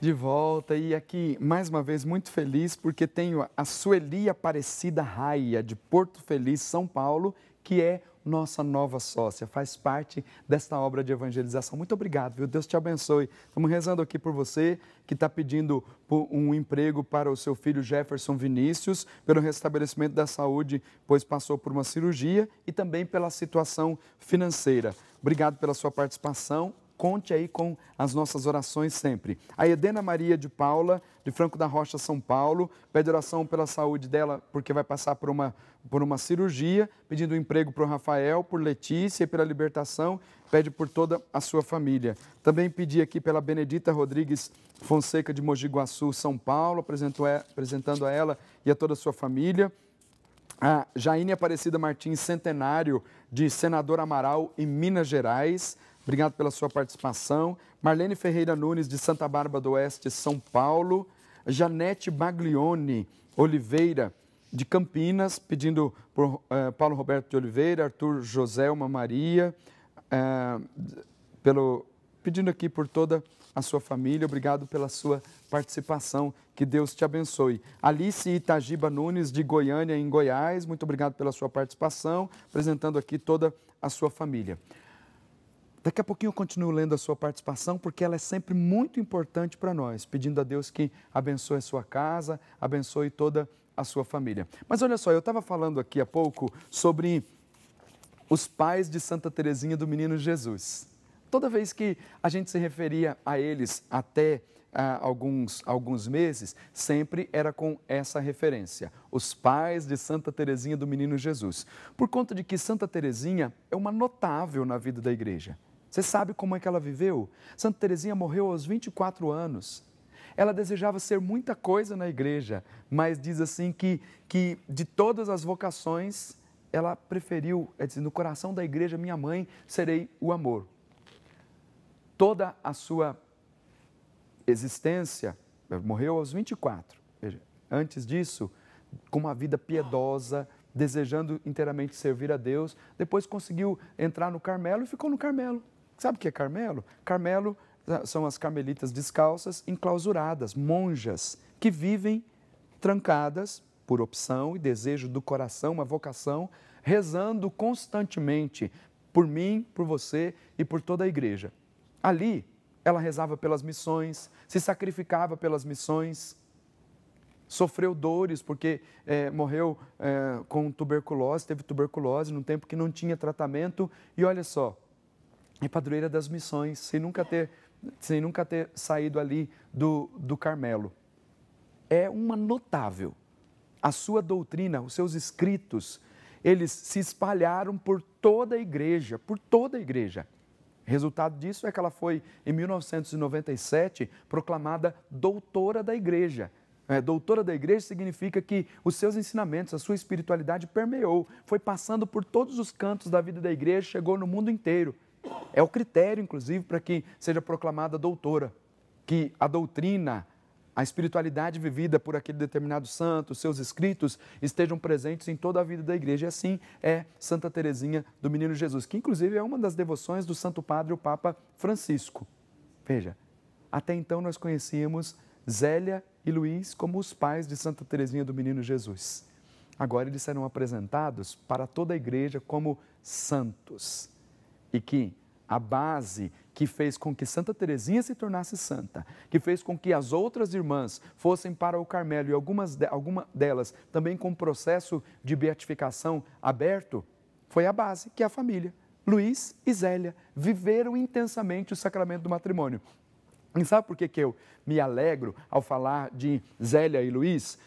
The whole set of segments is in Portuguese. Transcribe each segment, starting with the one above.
De volta e aqui mais uma vez muito feliz porque tenho a Sueli Aparecida Raia de Porto Feliz, São Paulo, que é nossa nova sócia, faz parte desta obra de evangelização. Muito obrigado, viu? Deus te abençoe. Estamos rezando aqui por você que está pedindo um emprego para o seu filho Jefferson Vinícius, pelo restabelecimento da saúde, pois passou por uma cirurgia, e também pela situação financeira. Obrigado pela sua participação. Conte aí com as nossas orações sempre. A Edena Maria de Paula, de Franco da Rocha, São Paulo, pede oração pela saúde dela, porque vai passar por uma cirurgia, pedindo emprego para o Rafael, por Letícia e pela libertação, pede por toda a sua família. Também pedi aqui pela Benedita Rodrigues Fonseca, de Mogi Guaçu, São Paulo, apresentando a ela e a toda a sua família. A Jaine Aparecida Martins Centenário, de Senador Amaral, em Minas Gerais. Obrigado pela sua participação. Marlene Ferreira Nunes, de Santa Bárbara do Oeste, São Paulo. Janete Baglione Oliveira, de Campinas, pedindo por Paulo Roberto de Oliveira, Arthur Joselma Maria, pedindo aqui por toda a sua família. Obrigado pela sua participação. Que Deus te abençoe. Alice Itagiba Nunes, de Goiânia, em Goiás. Muito obrigado pela sua participação, apresentando aqui toda a sua família. Daqui a pouquinho eu continuo lendo a sua participação, porque ela é sempre muito importante para nós, pedindo a Deus que abençoe a sua casa, abençoe toda a sua família. Mas olha só, eu estava falando aqui há pouco sobre os pais de Santa Teresinha do Menino Jesus. Toda vez que a gente se referia a eles até alguns meses, sempre era com essa referência, os pais de Santa Teresinha do Menino Jesus. Por conta de que Santa Teresinha é uma notável na vida da igreja. Você sabe como é que ela viveu? Santa Teresinha morreu aos 24 anos. Ela desejava ser muita coisa na igreja, mas diz assim que de todas as vocações, ela preferiu, no coração da igreja, minha mãe, serei o amor. Toda a sua existência, morreu aos 24. Veja, antes disso, com uma vida piedosa, desejando inteiramente servir a Deus, depois conseguiu entrar no Carmelo e ficou no Carmelo. Sabe o que é Carmelo? Carmelo são as carmelitas descalças, enclausuradas, monjas, que vivem trancadas por opção e desejo do coração, uma vocação, rezando constantemente por mim, por você e por toda a igreja. Ali, ela rezava pelas missões, se sacrificava pelas missões, sofreu dores porque morreu com tuberculose, teve tuberculose num tempo que não tinha tratamento, e olha só, é padroeira das missões, sem nunca ter saído ali do Carmelo. É uma notável. A sua doutrina, os seus escritos, eles se espalharam por toda a igreja, por toda a igreja. Resultado disso é que ela foi, em 1997, proclamada doutora da igreja. Doutora da igreja significa que os seus ensinamentos, a sua espiritualidade permeou, foi passando por todos os cantos da vida da igreja, chegou no mundo inteiro. É o critério, inclusive, para que seja proclamada doutora, que a doutrina, a espiritualidade vivida por aquele determinado santo, os seus escritos, estejam presentes em toda a vida da igreja. E assim é Santa Teresinha do Menino Jesus, que inclusive é uma das devoções do Santo Padre, o Papa Francisco. Veja, até então nós conhecíamos Zélia e Luís como os pais de Santa Teresinha do Menino Jesus. Agora eles serão apresentados para toda a igreja como santos. E que a base que fez com que Santa Teresinha se tornasse santa, que fez com que as outras irmãs fossem para o Carmelo, e alguma delas também com processo de beatificação aberto, foi a base, que é a família. Luís e Zélia viveram intensamente o sacramento do matrimônio. E sabe por que eu me alegro ao falar de Zélia e Luís,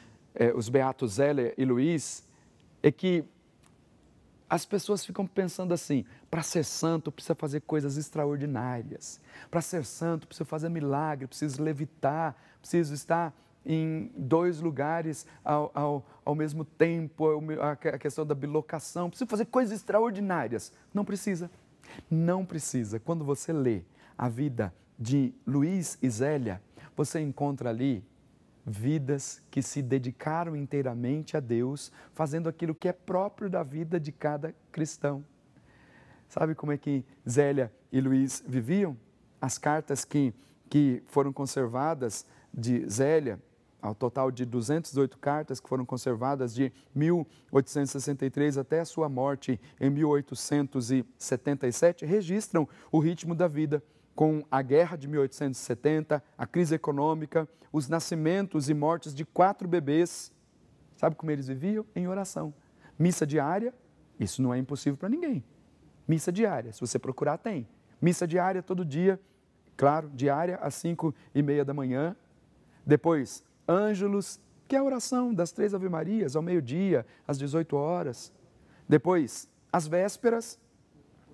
os beatos Zélia e Luís? É que as pessoas ficam pensando assim, para ser santo precisa fazer coisas extraordinárias, para ser santo precisa fazer milagre, precisa levitar, precisa estar em 2 lugares ao mesmo tempo, a questão da bilocação, precisa fazer coisas extraordinárias. Não precisa, não precisa. Quando você lê a vida de Luís e Zélia, você encontra ali vidas que se dedicaram inteiramente a Deus, fazendo aquilo que é próprio da vida de cada cristão. Sabe como é que Zélia e Luís viviam? As cartas que que foram conservadas de Zélia, ao total de 218 cartas que foram conservadas de 1863 até a sua morte em 1877, registram o ritmo da vida, com a guerra de 1870, a crise econômica, os nascimentos e mortes de 4 bebês. Sabe como eles viviam? Em oração. Missa diária, isso não é impossível para ninguém. Missa diária, se você procurar, tem. Missa diária todo dia, claro, diária às 5h30 da manhã. Depois, Ângelus, que é a oração das 3 Ave-Marias, ao meio-dia, às 18 horas. Depois, as vésperas,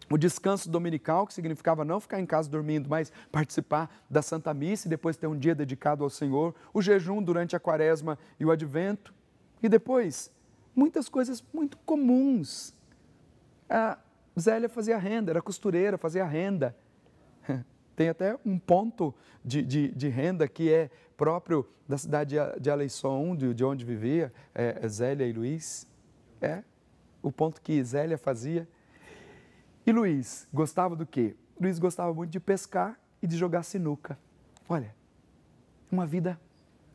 o descanso dominical, que significava não ficar em casa dormindo, mas participar da Santa Missa e depois ter um dia dedicado ao Senhor. O jejum durante a Quaresma e o Advento. E depois, muitas coisas muito comuns. A Zélia fazia renda, era costureira, fazia renda. Tem até um ponto de renda que é próprio da cidade de Alençon, de onde vivia Zélia e Luiz. É o ponto que Zélia fazia. E Luiz gostava do quê? Luiz gostava muito de pescar e de jogar sinuca. Olha, uma vida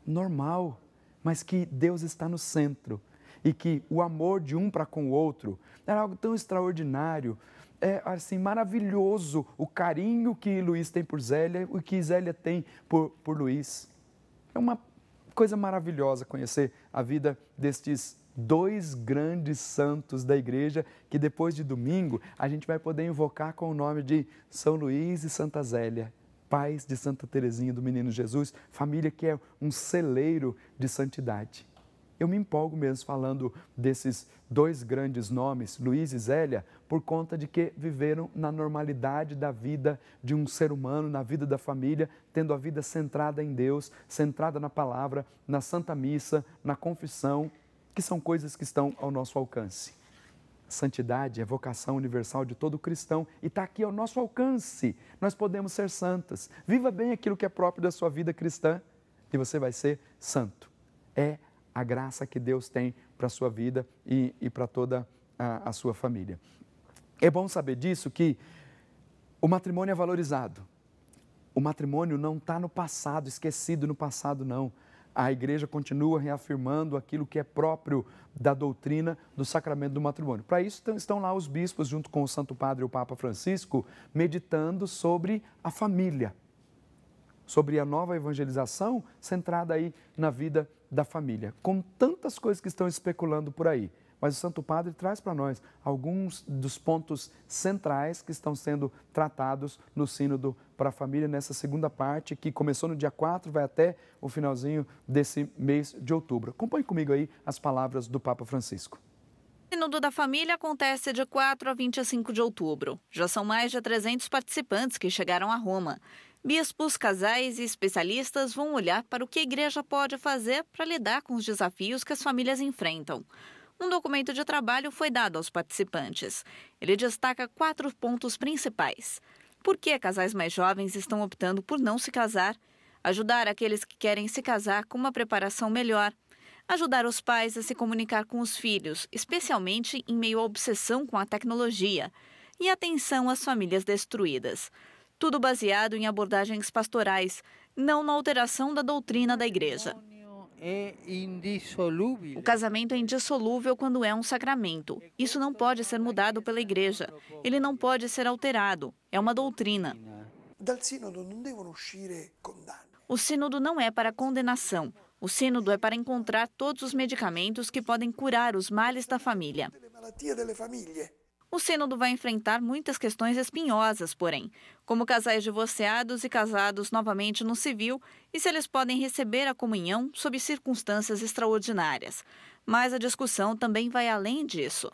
normal, mas que Deus está no centro e que o amor de um para com o outro era algo tão extraordinário. É assim, maravilhoso o carinho que Luiz tem por Zélia, o que Zélia tem por Luiz. É uma coisa maravilhosa conhecer a vida destes 2 grandes santos da igreja, que depois de domingo a gente vai poder invocar com o nome de São Luís e Santa Zélia, pais de Santa Teresinha do Menino Jesus, família que é um celeiro de santidade. Eu me empolgo mesmo falando desses 2 grandes nomes, Luiz e Zélia, por conta de que viveram na normalidade da vida de um ser humano, na vida da família, tendo a vida centrada em Deus, centrada na palavra, na Santa Missa, na confissão, que são coisas que estão ao nosso alcance. Santidade é vocação universal de todo cristão e está aqui ao nosso alcance. Nós podemos ser santas. Viva bem aquilo que é próprio da sua vida cristã e você vai ser santo. É a graça que Deus tem para a sua vida e para toda a sua família. É bom saber disso, que o matrimônio é valorizado. O matrimônio não está no passado, esquecido no passado, não. A igreja continua reafirmando aquilo que é próprio da doutrina do sacramento do matrimônio. Para isso estão lá os bispos, junto com o Santo Padre e o Papa Francisco, meditando sobre a família, sobre a nova evangelização centrada aí na vida da família, com tantas coisas que estão especulando por aí. Mas o Santo Padre traz para nós alguns dos pontos centrais que estão sendo tratados no Sínodo para a Família nessa segunda parte, que começou no dia 4, vai até o finalzinho desse mês de outubro. Acompanhe comigo aí as palavras do Papa Francisco. O Sínodo da Família acontece de 4 a 25 de outubro. Já são mais de 300 participantes que chegaram a Roma. Bispos, casais e especialistas vão olhar para o que a igreja pode fazer para lidar com os desafios que as famílias enfrentam. Um documento de trabalho foi dado aos participantes. Ele destaca 4 pontos principais. Por que casais mais jovens estão optando por não se casar? Ajudar aqueles que querem se casar com uma preparação melhor. Ajudar os pais a se comunicar com os filhos, especialmente em meio à obsessão com a tecnologia. E atenção às famílias destruídas. Tudo baseado em abordagens pastorais, não na alteração da doutrina da igreja. O casamento é indissolúvel quando é um sacramento. Isso não pode ser mudado pela igreja. Ele não pode ser alterado. É uma doutrina. O sínodo não é para condenação. O sínodo é para encontrar todos os medicamentos que podem curar os males da família. O sínodo vai enfrentar muitas questões espinhosas, porém, como casais divorciados e casados novamente no civil e se eles podem receber a comunhão sob circunstâncias extraordinárias. Mas a discussão também vai além disso.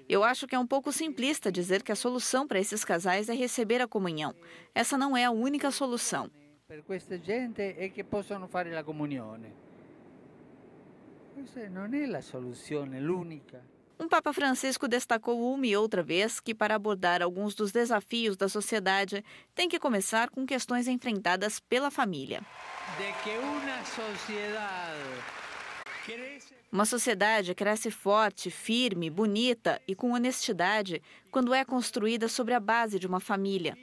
Eu acho que é um pouco simplista dizer que a solução para esses casais é receber a comunhão. Essa não é a única solução. Um Papa Francisco destacou uma e outra vez que, para abordar alguns dos desafios da sociedade, tem que começar com questões enfrentadas pela família. Uma sociedade cresce forte, firme, bonita e com honestidade quando é construída sobre a base de uma família.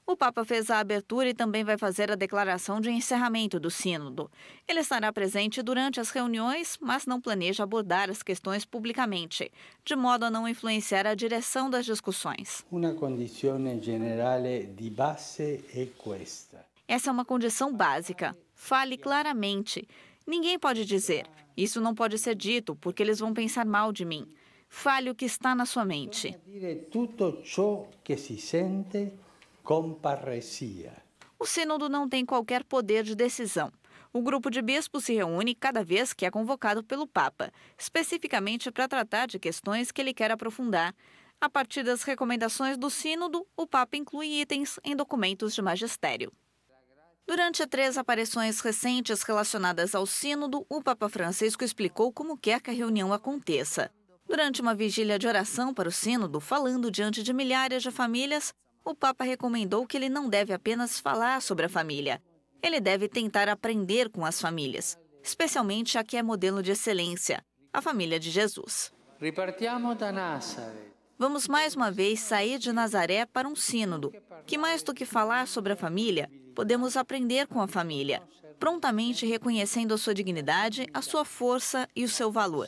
O Papa fez a abertura e também vai fazer a declaração de encerramento do sínodo. Ele estará presente durante as reuniões, mas não planeja abordar as questões publicamente, de modo a não influenciar a direção das discussões. Uma condição generale di base é questa. Essa é uma condição básica. Fale claramente. Ninguém pode dizer, isso não pode ser dito porque eles vão pensar mal de mim. Fale o que está na sua mente. Dire tutto ciò che si sente com parresia. O sínodo não tem qualquer poder de decisão. O grupo de bispos se reúne cada vez que é convocado pelo Papa, especificamente para tratar de questões que ele quer aprofundar. A partir das recomendações do sínodo, o Papa inclui itens em documentos de magistério. Durante 3 aparições recentes relacionadas ao sínodo, o Papa Francisco explicou como quer que a reunião aconteça. Durante uma vigília de oração para o sínodo, falando diante de milhares de famílias, o Papa recomendou que ele não deve apenas falar sobre a família. Ele deve tentar aprender com as famílias, especialmente a que é modelo de excelência, a família de Jesus. Ripartiamo da Nazareth. Vamos mais uma vez sair de Nazaré para um sínodo, que mais do que falar sobre a família, podemos aprender com a família, prontamente reconhecendo a sua dignidade, a sua força e o seu valor.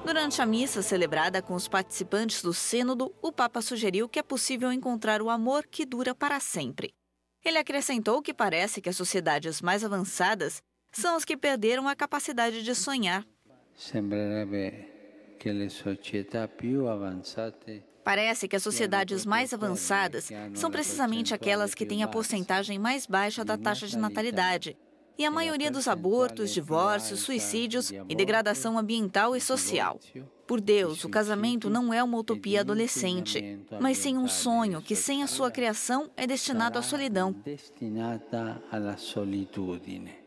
Durante a missa celebrada com os participantes do sínodo, o Papa sugeriu que é possível encontrar o amor que dura para sempre. Ele acrescentou que parece que as sociedades mais avançadas são as que perderam a capacidade de sonhar. Parece que as sociedades mais avançadas são precisamente aquelas que têm a porcentagem mais baixa da taxa de natalidade e a maioria dos abortos, divórcios, suicídios e degradação ambiental e social. Por Deus, o casamento não é uma utopia adolescente, mas sim um sonho que, sem a sua criação, é destinado à solidão.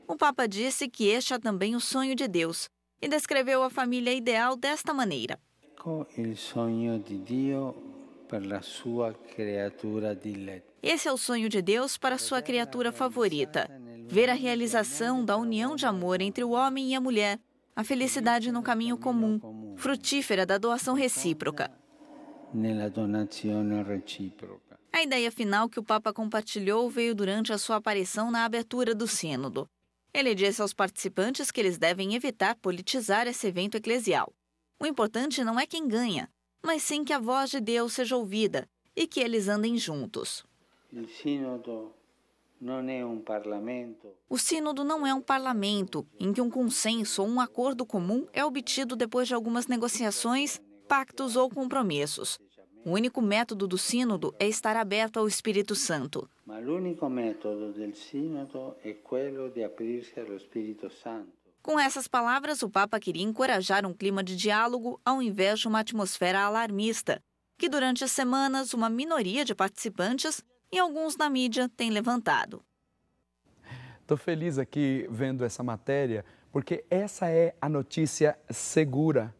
O Papa disse que este é também o sonho de Deus e descreveu a família ideal desta maneira. Esse é o sonho de Deus para a sua criatura favorita. Ver a realização da união de amor entre o homem e a mulher, a felicidade no caminho comum, frutífera da doação recíproca. A ideia final que o Papa compartilhou veio durante a sua aparição na abertura do sínodo. Ele disse aos participantes que eles devem evitar politizar esse evento eclesial. O importante não é quem ganha, mas sim que a voz de Deus seja ouvida e que eles andem juntos. O sínodo não é um parlamento em que um consenso ou um acordo comum é obtido depois de algumas negociações, pactos ou compromissos. O único método do sínodo é estar aberto ao Espírito Santo. Com essas palavras, o Papa queria encorajar um clima de diálogo ao invés de uma atmosfera alarmista, que durante as semanas uma minoria de participantes e alguns na mídia têm levantado. Estou feliz aqui vendo essa matéria, porque essa é a notícia segura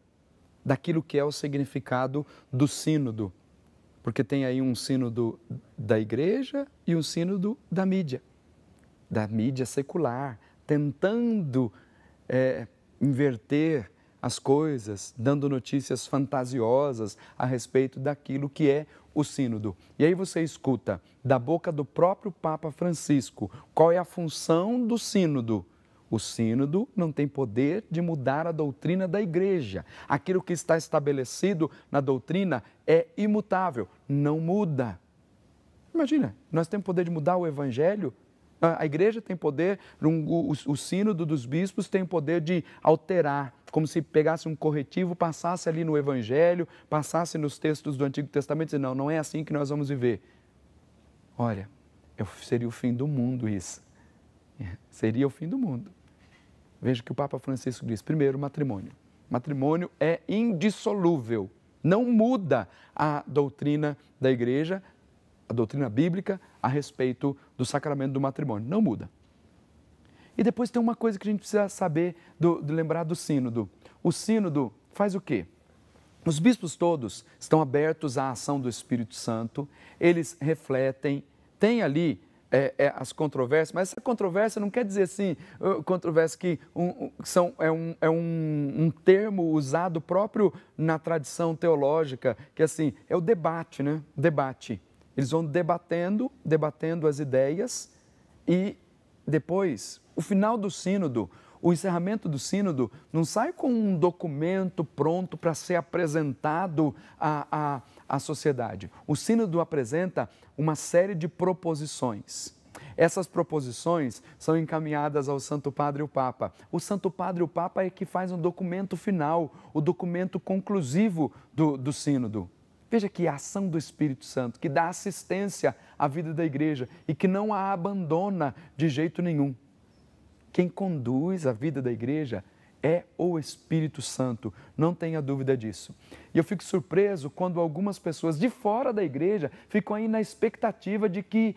daquilo que é o significado do sínodo. Porque tem aí um sínodo da igreja e um sínodo da mídia secular, tentando inverter as coisas, dando notícias fantasiosas a respeito daquilo que é o sínodo. E aí você escuta da boca do próprio Papa Francisco qual é a função do sínodo. O sínodo não tem poder de mudar a doutrina da igreja. Aquilo que está estabelecido na doutrina é imutável, não muda. Imagina, nós temos poder de mudar o evangelho? A igreja tem poder, o sínodo dos bispos tem poder de alterar, como se pegasse um corretivo, passasse ali no evangelho, passasse nos textos do Antigo Testamento e dizer, não é assim que nós vamos viver. Olha, seria o fim do mundo isso. Seria o fim do mundo. Veja o que o Papa Francisco diz. Primeiro, matrimônio. Matrimônio é indissolúvel. Não muda a doutrina da igreja, a doutrina bíblica a respeito do sacramento do matrimônio. Não muda. E depois tem uma coisa que a gente precisa saber, de lembrar do sínodo. O sínodo faz o quê? Os bispos todos estão abertos à ação do Espírito Santo, eles refletem, tem ali as controvérsias, mas essa controvérsia não quer dizer assim, controvérsia que é um termo usado próprio na tradição teológica, que assim, é o debate, né? Debate. Eles vão debatendo as ideias e depois, o final do sínodo, o encerramento do sínodo não sai com um documento pronto para ser apresentado à sociedade. O sínodo apresenta uma série de proposições. Essas proposições são encaminhadas ao Santo Padre e o Papa. O Santo Padre e o Papa é que faz um documento final, o documento conclusivo do sínodo. Veja que a ação do Espírito Santo, que dá assistência à vida da igreja e que não a abandona de jeito nenhum. Quem conduz a vida da igreja é o Espírito Santo, não tenha dúvida disso. E eu fico surpreso quando algumas pessoas de fora da igreja ficam aí na expectativa de que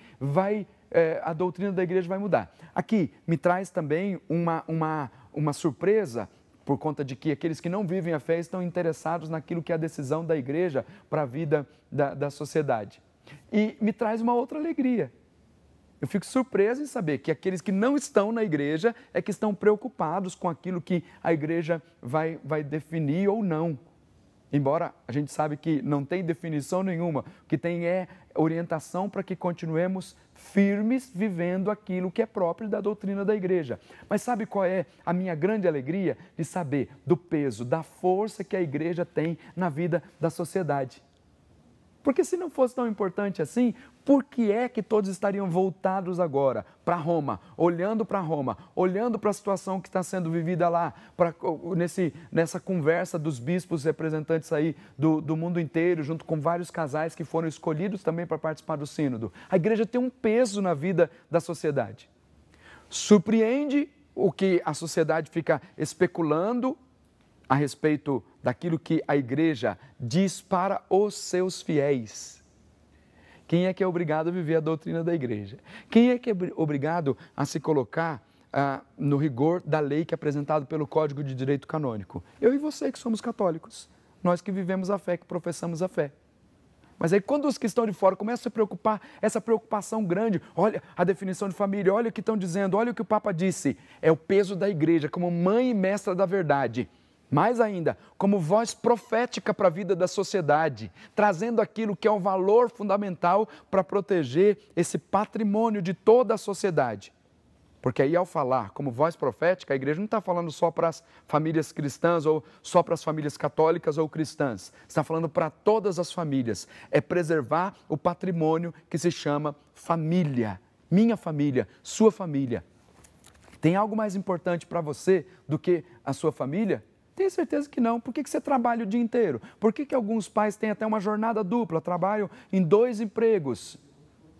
a doutrina da igreja vai mudar. Aqui me traz também uma surpresa, por conta de que aqueles que não vivem a fé estão interessados naquilo que é a decisão da igreja para a vida da sociedade. E me traz uma outra alegria. Eu fico surpreso em saber que aqueles que não estão na igreja é que estão preocupados com aquilo que a igreja vai definir ou não. Embora a gente sabe que não tem definição nenhuma, o que tem é orientação para que continuemos firmes vivendo aquilo que é próprio da doutrina da igreja. Mas sabe qual é a minha grande alegria? De saber do peso, da força que a igreja tem na vida da sociedade. Porque se não fosse tão importante assim, por que é que todos estariam voltados agora para Roma, olhando para Roma, olhando para a situação que está sendo vivida lá, nessa conversa dos bispos representantes aí do mundo inteiro, junto com vários casais que foram escolhidos também para participar do sínodo? A igreja tem um peso na vida da sociedade. Surpreende o que a sociedade fica especulando a respeito daquilo que a igreja diz para os seus fiéis. Quem é que é obrigado a viver a doutrina da igreja? Quem é que é obrigado a se colocar no rigor da lei que é apresentado pelo Código de Direito Canônico? Eu e você que somos católicos, nós que vivemos a fé, que professamos a fé. Mas aí quando os que estão de fora começam a se preocupar, essa preocupação grande, olha a definição de família, olha o que estão dizendo, olha o que o Papa disse, é o peso da igreja como mãe e mestra da verdade. Mais ainda, como voz profética para a vida da sociedade, trazendo aquilo que é um valor fundamental para proteger esse patrimônio de toda a sociedade. Porque aí, ao falar como voz profética, a igreja não está falando só para as famílias cristãs ou só para as famílias católicas ou cristãs. Está falando para todas as famílias. É preservar o patrimônio que se chama família. Minha família, sua família. Tem algo mais importante para você do que a sua família? Tenho certeza que não. Por que você trabalha o dia inteiro? Por que alguns pais têm até uma jornada dupla, trabalham em 2 empregos?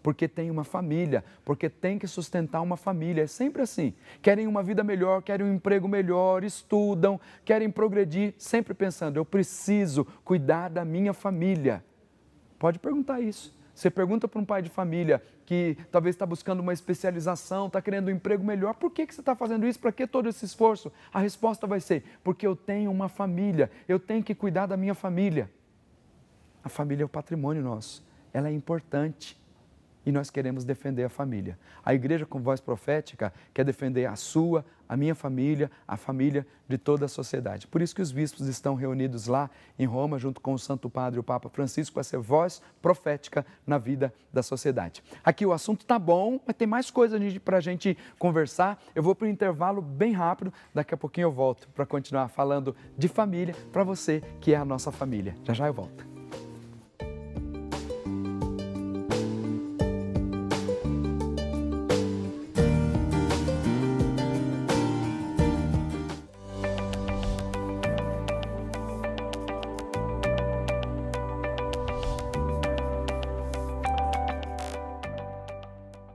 Porque tem uma família, porque tem que sustentar uma família. É sempre assim. Querem uma vida melhor, querem um emprego melhor, estudam, querem progredir, sempre pensando, eu preciso cuidar da minha família. Pode perguntar isso. Você pergunta para um pai de família que talvez está buscando uma especialização, está querendo um emprego melhor, por que você está fazendo isso? Para que todo esse esforço? A resposta vai ser, porque eu tenho uma família, eu tenho que cuidar da minha família. A família é o patrimônio nosso, ela é importante e nós queremos defender a família. A igreja com voz profética quer defender a sua, a minha família, a família de toda a sociedade. Por isso que os bispos estão reunidos lá em Roma, junto com o Santo Padre, o Papa Francisco, para ser voz profética na vida da sociedade. Aqui o assunto está bom, mas tem mais coisa para a gente conversar. Eu vou para o intervalo bem rápido, daqui a pouquinho eu volto para continuar falando de família para você que é a nossa família. Já já eu volto.